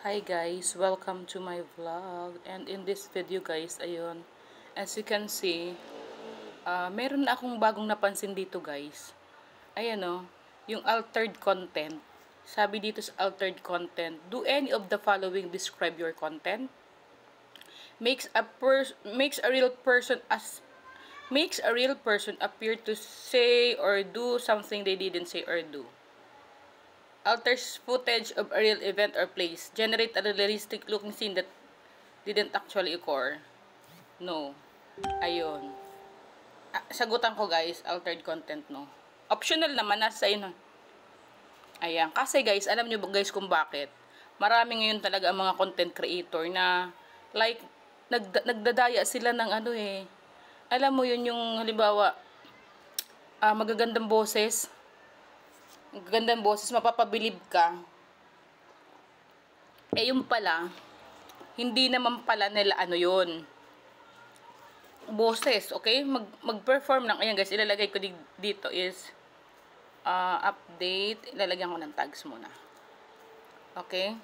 Hi guys, welcome to my vlog. And in this video guys, ayun, as you can see, meron na akong bagong napansin dito guys. Ayan o, yung altered content. Sabi dito sa altered content, do any of the following describe your content? Makes a real person appear to say or do something they didn't say or do. Alters footage of a real event or place. Generate a realistic looking scene that didn't actually occur. No. Ayun. Sagutan ko guys, altered content no. Optional naman, nasa inyo. Ayan. Kasi guys, alam nyo guys kung bakit. Marami ngayon talaga ang mga content creator na like, nagdadaya sila ng ano eh. Alam mo yun yung halimbawa, magagandang boses. Magagandang boses, mapapabilib ka. Eh yung pala, hindi naman pala nila ano yun. Boses, okay? Mag-perform lang. Ayan guys, ilalagay ko dito is update. Ilalagyan ko ng tags muna. Okay?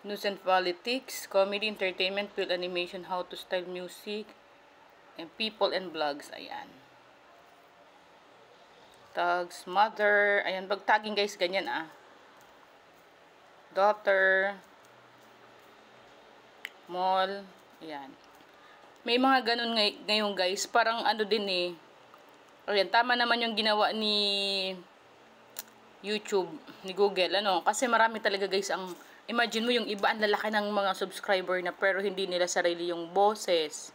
News and politics, comedy, entertainment, film, animation, how to style music, and people and vlogs. Ayan. Tags, mother. Ayan, pag tagging guys, ganyan daughter, mall. Ayan. May mga ganun ngayon guys. Parang ano din eh. Ayan, tama naman yung ginawa ni YouTube, ni Google. Ano? Kasi marami talaga guys ang, imagine mo yung iba ang lalaki ng mga subscriber na pero hindi nila sarili yung boses.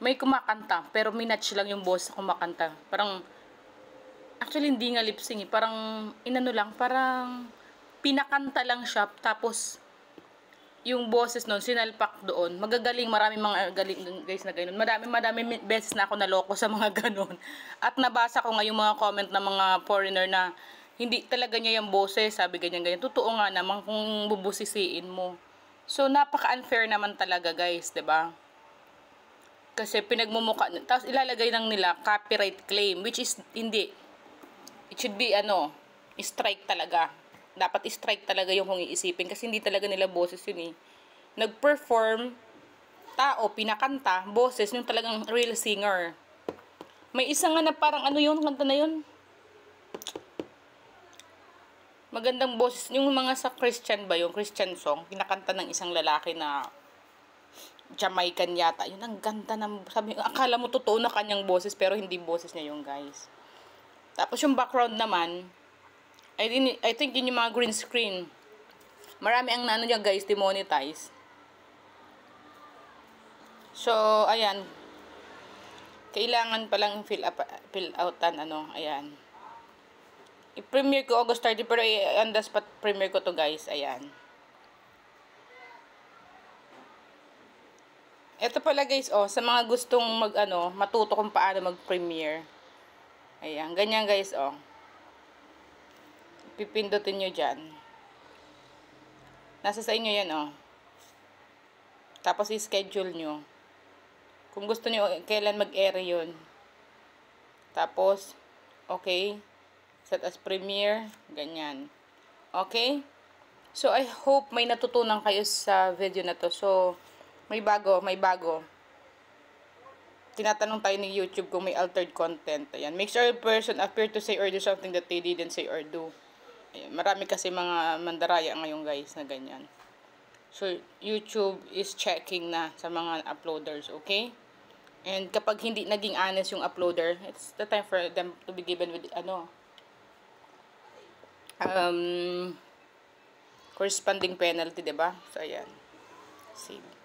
May kumakanta, pero minatch lang yung boses kumakanta. Parang, actually hindi nga lip sync eh. Parang, inano lang, parang pinakanta lang siya. Tapos, yung boses nun, sinalpak doon. Magagaling, maraming mga galing guys na ganoon. Madami beses na ako naloko sa mga ganoon. At nabasa ko nga yung mga comment ng mga foreigner na hindi talaga niya yung boses, sabi ganyan. Totoo nga naman kung bubusisiin mo. So, napaka-unfair naman talaga guys, 'di ba? Kasi pinagmumukha, tapos ilalagay lang nila copyright claim, which is hindi. It should be strike talaga. Dapat strike talaga yung kung iisipin kasi hindi talaga nila boses yun eh. Nag-perform, tao, pinakanta, boses, yung talagang real singer. May isa nga na parang ano yun, kanta na yun. Magandang boses, yung mga sa Christian ba, yung Christian song, pinakanta ng isang lalaki na Jamaican yata. Yun, ang ganda ng, sabi, akala mo totoo na kanyang boses, pero hindi boses niya yung guys. Tapos yung background naman, I think yun yung mga green screen. Marami ang nano niya guys, demonetize. So, ayan. Kailangan palang fill outan, ayan. I-premiere ko August 30, pero on the spot premiere ko to guys, ayan. Ito pala guys, sa mga gustong matuto kung paano mag-premiere. Ayan, ganyan guys, pipindutin nyo dyan. Nasa sa inyo yan, Tapos i-schedule nyo. Kung gusto nyo, kailan mag-air yun. Tapos, okay. Set as premiere. Ganyan. Okay? So, I hope may natutunan kayo sa video na to. So, may bago. Tinatanong tayo ni YouTube kung may altered content. Ayan. Make sure a person appear to say or do something that they didn't say or do. Ayan. Marami kasi mga mandaraya ngayon guys na ganyan. So, YouTube is checking na sa mga uploaders. Okay? And kapag hindi naging honest yung uploader, it's the time for them to be given with corresponding penalty, diba? So, ayan. Save.